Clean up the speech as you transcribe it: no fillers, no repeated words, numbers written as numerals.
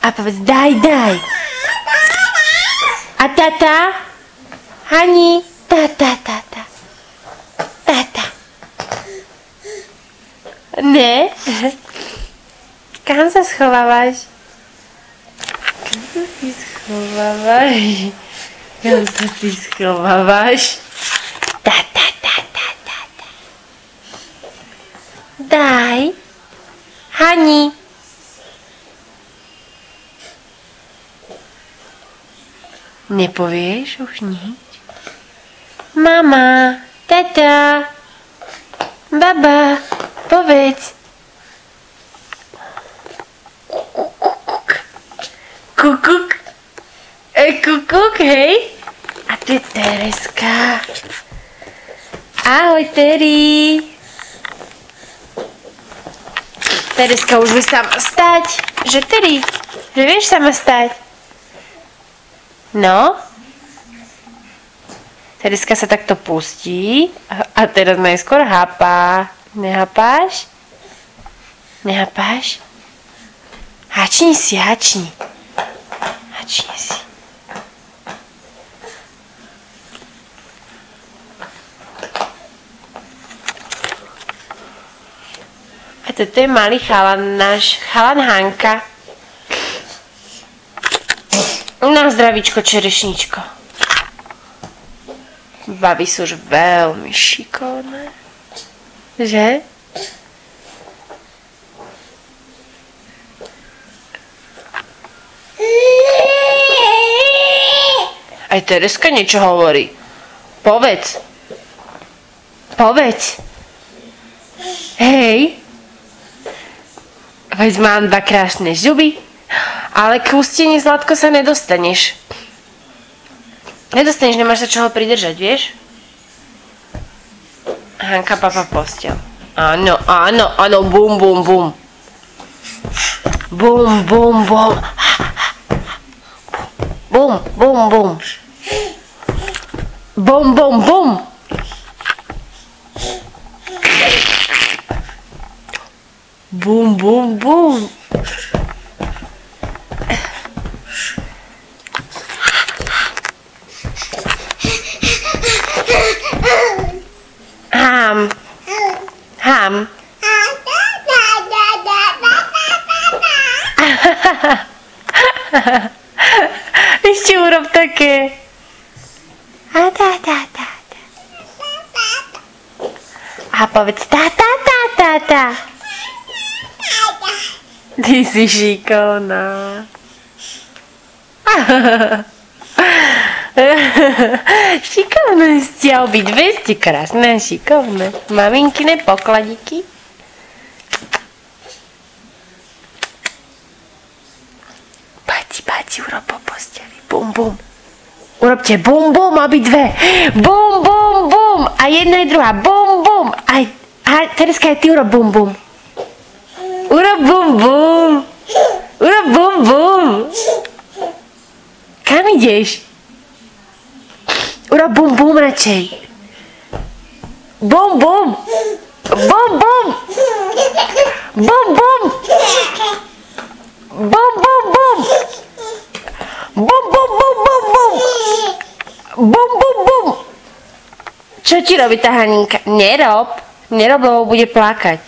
A povedz, daj. A tata? Hani? Tata. Ne? Kam sa schovávaš? Kam sa ty schovávaš? Tata. Daj. Hani. Nepovieš už nič? Mama, tata, baba, povedz. Kukuk. Kukuk, hej? A tu je Tereska. Ahoj, Teri. Tereska už vie sama stať. Že Teri, že vieš sama stať? No? Tereska sa takto pustí a teraz najskôr hápa. Nehápáš? Nehápáš? Hačni si. Hačni si. A toto je malý chalan, náš chalan Hanka. Na zdravíčko, čerešničko. Baby sú už veľmi šikovné. Že? Aj Tereska niečo hovorí. Povedz. Hej. Veď mám 2 krásne zuby. Ale k ústení Zlatko sa nedostaneš. Nemáš sa čoho pridržať, vieš? Hanka, papa, posteľ. Áno, bum. Bum. Bum. Bum. Ham. Ešte urob také. A povedz tata. Ty si šikovná. Šikovné ste, obidve ste krásne a šikovné. Maminkine pokladíky. Páči, urob po posteli. Bum. Urobte bum, obidve. Bum. A jedna je druhá. Bum. A Tereska, aj ty urob bum. Urob bum. Kam ideš? Urob bum radšej. Bum. Bum. Čo ti robí tá Haninka? Nerob, lebo bude plakať.